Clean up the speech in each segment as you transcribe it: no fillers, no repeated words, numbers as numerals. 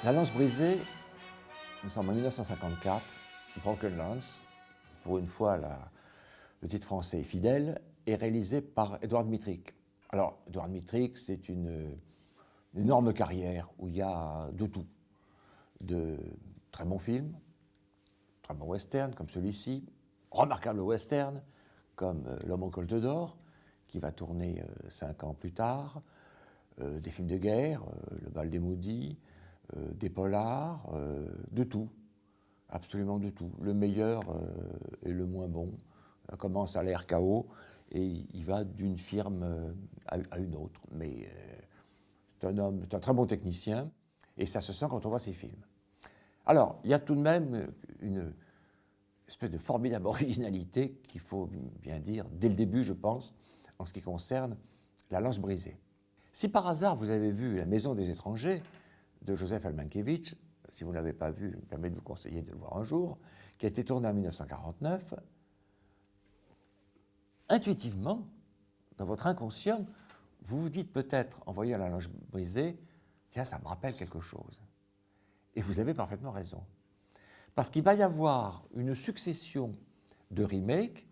La lance brisée, nous sommes en 1954, Broken Lance, pour une fois le titre français est fidèle, est réalisé par Édouard Dmytryk. Alors, Édouard Dmytryk, c'est une énorme carrière où il y a de tout. De très bons films, très bons westerns comme celui-ci, remarquables westerns comme L'homme au colte d'or, qui va tourner 5 ans plus tard, des films de guerre, Le bal des maudits, des polars, de tout, absolument de tout. Le meilleur et le moins bon. Ça commence à l'RKO et il va d'une firme à une autre. Mais c'est un très bon technicien et ça se sent quand on voit ses films. Alors, il y a tout de même une espèce de formidable originalité qu'il faut bien dire dès le début, je pense, en ce qui concerne La lance brisée. Si par hasard vous avez vu La maison des étrangers de Józef Helmankiewicz, si vous ne l'avez pas vu, je me permets de vous conseiller de le voir un jour, qui a été tourné en 1949, intuitivement, dans votre inconscient, vous vous dites peut-être, en voyant La lance brisée, tiens, ça me rappelle quelque chose. Et vous avez parfaitement raison. Parce qu'il va y avoir une succession de remakes,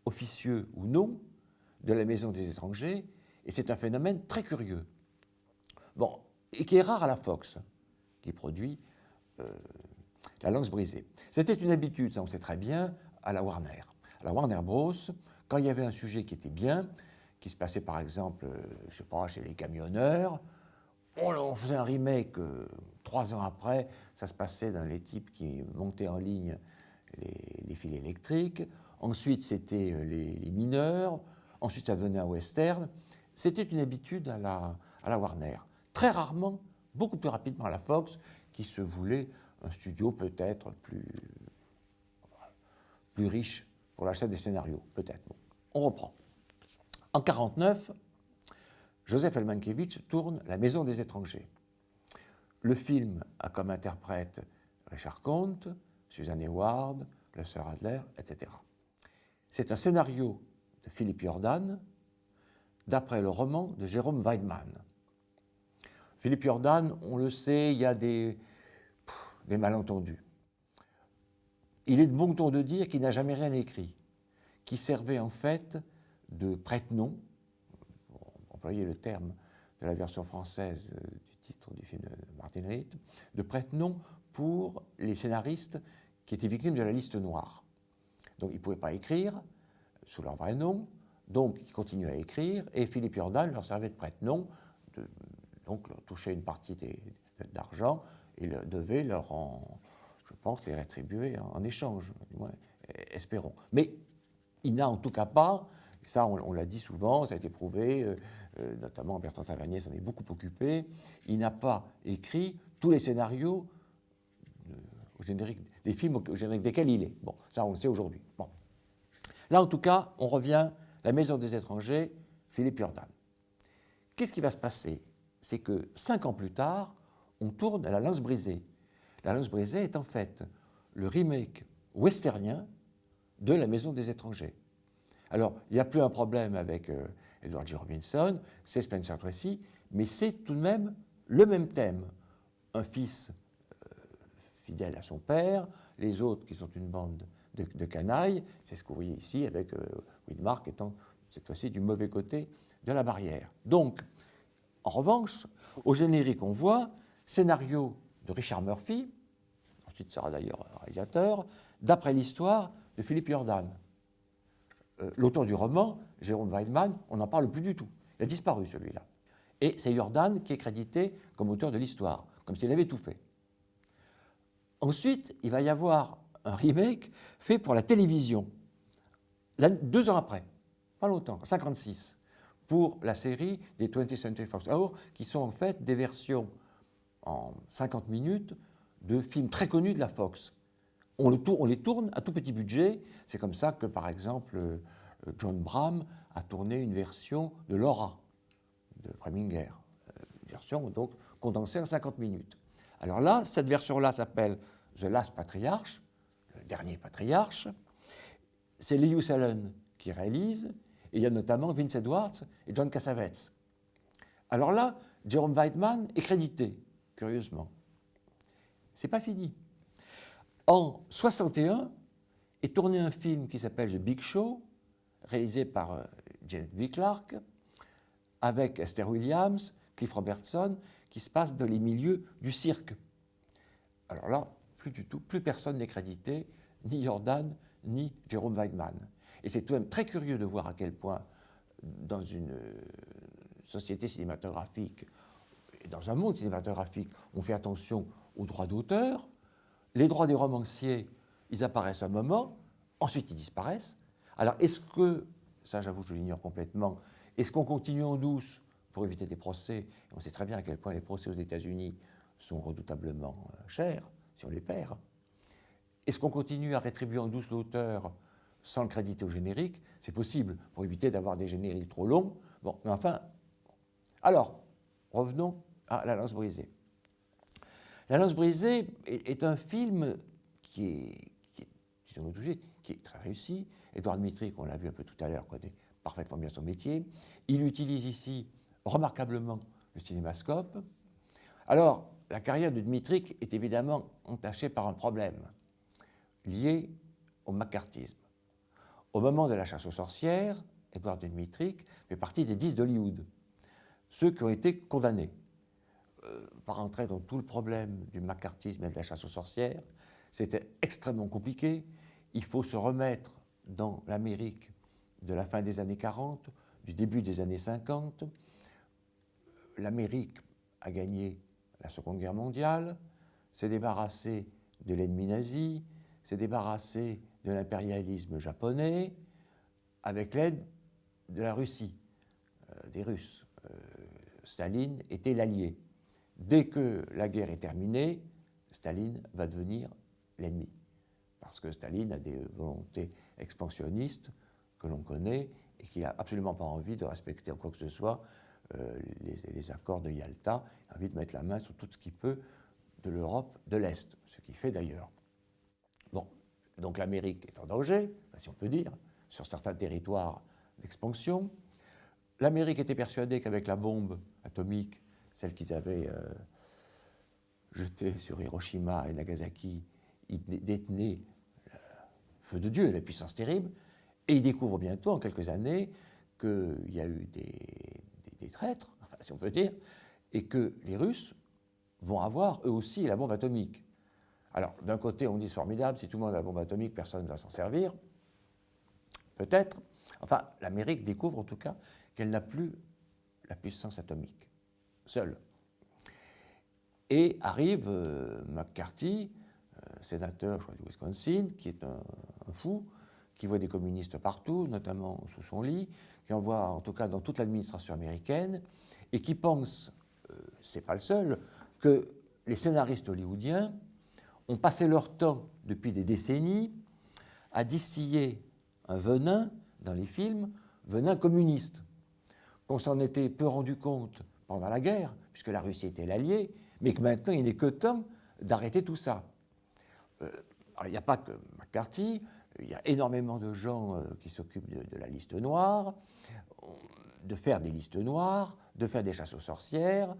officieux ou non, de La maison des étrangers, et c'est un phénomène très curieux. Bon, et qui est rare à la Fox, qui produit La lance brisée. C'était une habitude, ça on sait très bien, à la Warner. À la Warner Bros., quand il y avait un sujet qui était bien, qui se passait par exemple, je ne sais pas, chez les camionneurs, on faisait un remake 3 ans après, ça se passait dans les types qui montaient en ligne les fils électriques, ensuite c'était les mineurs, ensuite ça devenait un western. C'était une habitude à la Warner. Très rarement, beaucoup plus rapidement à la Fox, qui se voulait un studio peut-être plus riche pour l'achat des scénarios, peut-être. Bon, on reprend. En 1949, Józef Helmankiewicz tourne La maison des étrangers. Le film a comme interprète Richard Comte, Susan Hayward, le Sir Adler, etc. C'est un scénario de Philippe Jordan, d'après le roman de Jérôme Weidman. Philippe Jordan, on le sait, il y a des malentendus. Il est de bon ton de dire qu'il n'a jamais rien écrit, qui servait en fait de prête-nom, pour employer le terme de la version française du titre du film de Martin Ritt, de prête-nom pour les scénaristes qui étaient victimes de la liste noire. Donc ils ne pouvaient pas écrire sous leur vrai nom, donc ils continuaient à écrire, et Philippe Jordan leur servait de prête-nom, donc leur touchait une partie d'argent, et devait leur je pense, les rétribuer en échange, du moins, espérons. Mais il n'a en tout cas pas, ça on l'a dit souvent, ça a été prouvé, notamment Bertrand Tavernier s'en est beaucoup occupé, il n'a pas écrit tous les scénarios au générique des films au générique desquels il est. Bon, ça on le sait aujourd'hui. Bon. Là en tout cas, on revient, La maison des étrangers, Philippe Jordan. Qu'est-ce qui va se passer? C'est que 5 ans plus tard, on tourne à La lance brisée. La lance brisée est en fait le remake westernien de La maison des étrangers. Alors, il n'y a plus un problème avec Edward G. Robinson, c'est Spencer Tracy, mais c'est tout de même le même thème. Un fils fidèle à son père, les autres qui sont une bande de canailles, c'est ce que vous voyez ici avec Widmark étant cette fois-ci du mauvais côté de la barrière. Donc, en revanche, au générique, on voit scénario de Richard Murphy, ensuite sera d'ailleurs réalisateur, d'après l'histoire de Philippe Jordan. L'auteur du roman, Jérôme Weidman, on n'en parle plus du tout. Il a disparu celui-là. Et c'est Jordan qui est crédité comme auteur de l'histoire, comme s'il avait tout fait. Ensuite, il va y avoir un remake fait pour la télévision, 2 ans après, pas longtemps, en 1956, pour la série des 20th Century Fox Hour, qui sont en fait des versions en 50 minutes de films très connus de la Fox. On les tourne à tout petit budget. C'est comme ça que, par exemple, John Bram a tourné une version de Laura, de Preminger. Une version donc condensée en 50 minutes. Alors là, cette version-là s'appelle The Last Patriarch, le dernier patriarche. C'est Lewis Allen qui réalise, et il y a notamment Vince Edwards et John Cassavetes. Alors là, Jérôme Weidman est crédité, curieusement. c'est pas fini. En 61 est tourné un film qui s'appelle The Big Show, réalisé par Janet B. Clarke, avec Esther Williams, Cliff Robertson, qui se passe dans les milieux du cirque. Alors là, plus du tout, plus personne n'est crédité, ni Jordan, ni Jerome Weinman. Et c'est tout de même très curieux de voir à quel point, dans une société cinématographique, et dans un monde cinématographique, on fait attention aux droits d'auteur. Les droits des romanciers, ils apparaissent un moment, ensuite ils disparaissent. Alors est-ce que, ça j'avoue je l'ignore complètement, est-ce qu'on continue en douce pour éviter des procès? On sait très bien à quel point les procès aux États-Unis sont redoutablement chers, si on les perd. Est-ce qu'on continue à rétribuer en douce l'auteur sans le créditer au générique? C'est possible, pour éviter d'avoir des génériques trop longs. Bon, mais enfin... Alors, revenons à La Lance brisée. La Lance brisée est un film qui est très réussi. Édouard Dmytryk, on l'a vu un peu tout à l'heure, connaît parfaitement bien son métier. Il utilise ici remarquablement le cinémascope. Alors, la carrière de Dmytryk est évidemment entachée par un problème lié au macartisme. Au moment de la chasse aux sorcières, Édouard Dmytryk fait partie des 10 d'Hollywood, ceux qui ont été condamnés. Par rentrer dans tout le problème du macartisme et de la chasse aux sorcières, c'était extrêmement compliqué. Il faut se remettre dans l'Amérique de la fin des années 40, du début des années 50. L'Amérique a gagné la Seconde Guerre mondiale, s'est débarrassée de l'ennemi nazi, s'est débarrassée de l'impérialisme japonais, avec l'aide de la Russie, des Russes. Staline était l'allié. Dès que la guerre est terminée, Staline va devenir l'ennemi. Parce que Staline a des volontés expansionnistes que l'on connaît et qu'il n'a absolument pas envie de respecter en quoi que ce soit les accords de Yalta. Il a envie de mettre la main sur tout ce qu'il peut de l'Europe de l'Est, ce qu'il fait d'ailleurs. Bon, donc l'Amérique est en danger, si on peut dire, sur certains territoires d'expansion. L'Amérique était persuadée qu'avec la bombe atomique, celle qu'ils avaient jetée sur Hiroshima et Nagasaki, ils détenaient le feu de Dieu, la puissance terrible, et ils découvrent bientôt, en quelques années, qu'il y a eu des traîtres, si on peut dire, et que les Russes vont avoir, eux aussi, la bombe atomique. Alors, d'un côté, on dit c'est formidable, si tout le monde a la bombe atomique, personne ne va s'en servir. Peut-être. Enfin, l'Amérique découvre en tout cas qu'elle n'a plus la puissance atomique, seule. Et arrive McCarthy, sénateur, je crois, du Wisconsin, qui est un fou, qui voit des communistes partout, notamment sous son lit, qui en voit en tout cas dans toute l'administration américaine, et qui pense, c'est pas le seul, que les scénaristes hollywoodiens ont passé leur temps, depuis des décennies, à distiller un venin dans les films, venin communiste. Qu'on s'en était peu rendu compte pendant la guerre, puisque la Russie était l'allié, mais que maintenant il n'est que temps d'arrêter tout ça. Alors, il n'y a pas que McCarthy, il y a énormément de gens qui s'occupent de la liste noire, de faire des listes noires, de faire des chasses aux sorcières.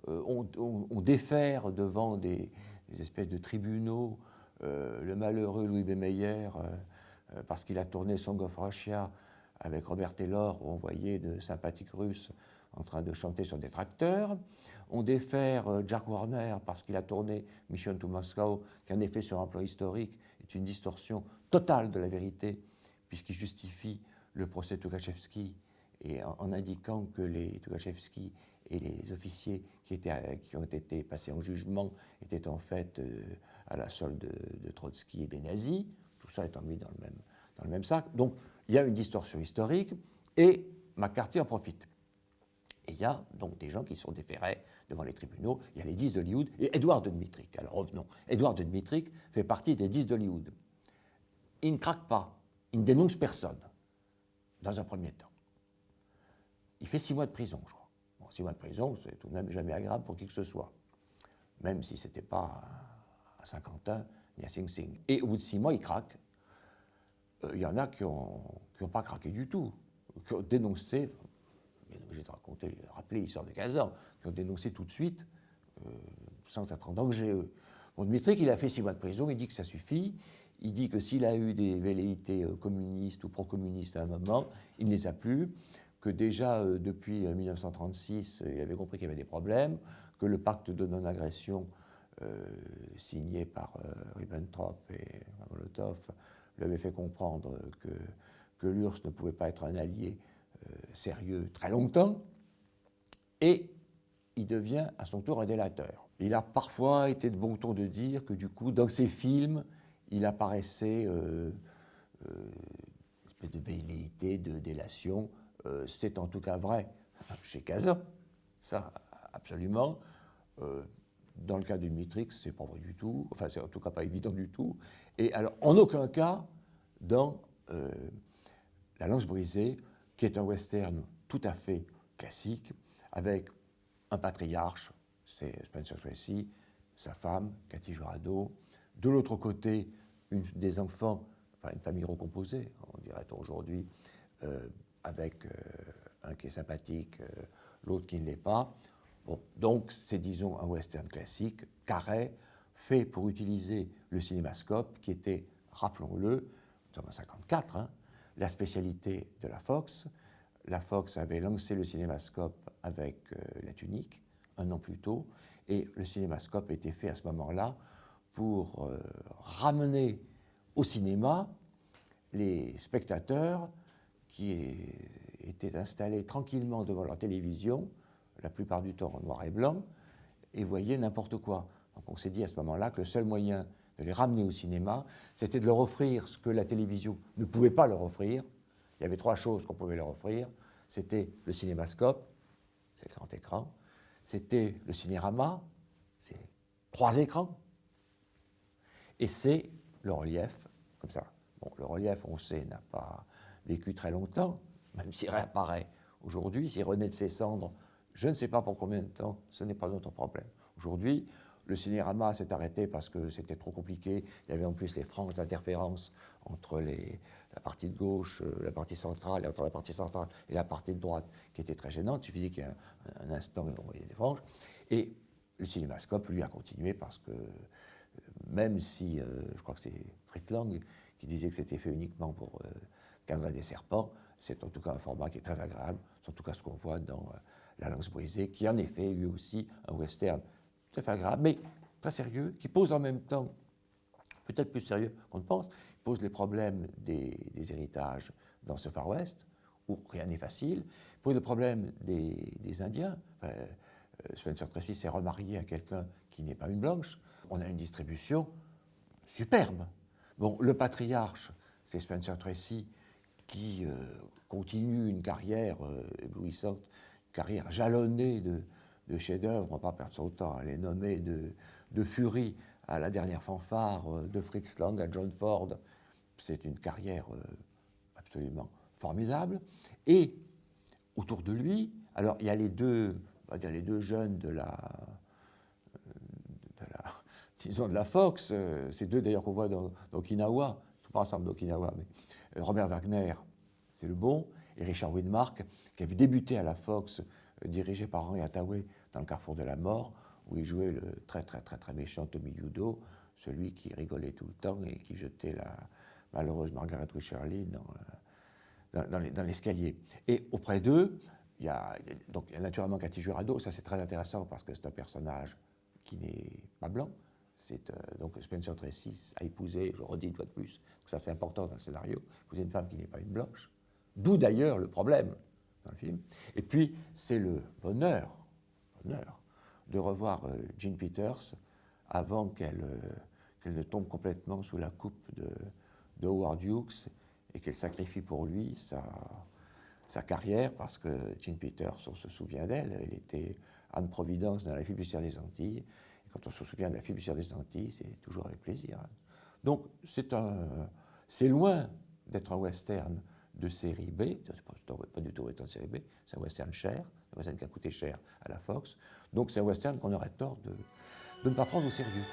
On défère devant des espèces de tribunaux le malheureux Louis B. Mayer parce qu'il a tourné Song of Russia avec Robert Taylor, où on voyait de sympathiques Russes en train de chanter sur des tracteurs. On défère Jack Warner parce qu'il a tourné Mission to Moscow, qui en effet sur un plan historique est une distorsion totale de la vérité, puisqu'il justifie le procès Tukhachevski et en indiquant que les Tukhachevski et les officiers qui ont été passés en jugement étaient en fait à la solde de Trotsky et des nazis. Tout ça étant mis dans le même sac. Donc il y a une distorsion historique et McCarthy en profite. Et il y a donc des gens qui sont déférés devant les tribunaux. Il y a les 10 d'Hollywood et Édouard de Dmytryk. Alors revenons. Édouard de Dmytryk fait partie des 10 d'Hollywood. Il ne craque pas, il ne dénonce personne, dans un premier temps. Il fait 6 mois de prison, je crois. Bon, 6 mois de prison, c'est tout de même jamais agréable pour qui que ce soit. Même si ce n'était pas à Saint-Quentin ni à Sing Sing. Et au bout de 6 mois, il craque. Il y en a qui n'ont pas craqué du tout, qui ont dénoncé, bien obligé de rappeler l'histoire de Kazan, qui ont dénoncé tout de suite, sans être en danger eux. Bon, Dmitrik, il a fait 6 mois de prison, il dit que ça suffit. Il dit que s'il a eu des velléités communistes ou pro-communistes à un moment, il ne les a plus, que déjà depuis 1936, il avait compris qu'il y avait des problèmes, que le pacte de non-agression signé par Ribbentrop et Molotov lui avait fait comprendre que l'URSS ne pouvait pas être un allié sérieux très longtemps, et il devient à son tour un délateur. Il a parfois été de bon ton de dire que du coup, dans ses films, il apparaissait une espèce de velléité, de délation. C'est en tout cas vrai chez Kazan, ça absolument. Dans le cas du Dmitrik, c'est pas vrai du tout, enfin c'est en tout cas pas évident du tout. Et alors, en aucun cas, dans La Lance brisée, qui est un western tout à fait classique, avec un patriarche, c'est Spencer Tracy, sa femme, Cathy Jurado. De l'autre côté, des enfants, enfin une famille recomposée, on dirait aujourd'hui, avec un qui est sympathique, l'autre qui ne l'est pas. Bon, donc c'est, disons, un western classique, carré, fait pour utiliser le cinémascope, qui était, rappelons-le, en 1954, hein, la spécialité de la Fox. La Fox avait lancé le cinémascope avec La Tunique, un an plus tôt, et le cinémascope était fait à ce moment-là pour ramener au cinéma les spectateurs qui étaient installés tranquillement devant leur télévision, la plupart du temps en noir et blanc, et voyaient n'importe quoi. Donc on s'est dit à ce moment-là que le seul moyen de les ramener au cinéma, c'était de leur offrir ce que la télévision ne pouvait pas leur offrir. Il y avait 3 choses qu'on pouvait leur offrir. C'était le cinémascope, c'est le grand écran. C'était le cinérama, c'est 3 écrans. Et c'est le relief, comme ça. Bon, le relief, on sait, n'a pas vécu très longtemps, même s'il réapparaît aujourd'hui, s'il renaît de ses cendres, je ne sais pas pour combien de temps, ce n'est pas notre problème. Aujourd'hui, le cinérama s'est arrêté parce que c'était trop compliqué. Il y avait en plus les franges d'interférence entre la partie de gauche, la partie centrale, et entre la partie centrale et la partie de droite, qui était très gênante. Il suffisait qu'il y ait un instant où on voyait des franges. Et le cinémascope, lui, a continué parce que même si, je crois que c'est Fritz Lang qui disait que c'était fait uniquement pour cadrer des serpents, c'est en tout cas un format qui est très agréable, c'est en tout cas ce qu'on voit dans La Lance brisée, qui en effet, lui aussi, un western tout à fait agréable, mais très sérieux, qui pose en même temps, peut-être plus sérieux qu'on ne pense, pose les problèmes des héritages dans ce Far West, où rien n'est facile, pose le problème des Indiens. Spencer Tracy s'est remarié à quelqu'un qui n'est pas une blanche. On a une distribution superbe. Bon, le patriarche, c'est Spencer Tracy qui continue une carrière éblouissante, une carrière jalonnée de chefs-d'œuvre. On ne va pas perdre son temps à les nommer, de Fury à La Dernière Fanfare, de Fritz Lang à John Ford. C'est une carrière absolument formidable. Et autour de lui, alors il y a les deux, on va dire les 2 jeunes disons de la Fox, ces 2 d'ailleurs qu'on voit dans Okinawa, ils ne sont pas ensemble d'Okinawa, mais Robert Wagner, c'est le bon, et Richard Widmark, qui avait débuté à la Fox, dirigé par Henry Hathaway dans Le Carrefour de la Mort, où il jouait le très très très très méchant Tommy Udo, celui qui rigolait tout le temps et qui jetait la malheureuse Margaret Wycherly dans l'escalier. Et auprès d'eux, il y a naturellement Cathy Jurado, ça c'est très intéressant parce que c'est un personnage qui n'est pas blanc. Donc Spencer Tracy a épousé, je le redis une fois de plus, que ça c'est important dans le scénario, épouser une femme qui n'est pas une blanche. D'où d'ailleurs le problème dans le film. Et puis c'est le bonheur de revoir Jean Peters avant qu'elle ne tombe complètement sous la coupe de Howard Hughes et qu'elle sacrifie pour lui sa carrière, parce que Jean Peters, on se souvient d'elle, elle était Anne-Providence dans La Fibustière des Antilles, et quand on se souvient de La Fibustière des Antilles, c'est toujours avec plaisir. Donc c'est loin d'être un western de série B, c'est pas du tout un western de série B, c'est un western cher, un western qui a coûté cher à la Fox, donc c'est un western qu'on aurait tort de ne pas prendre au sérieux.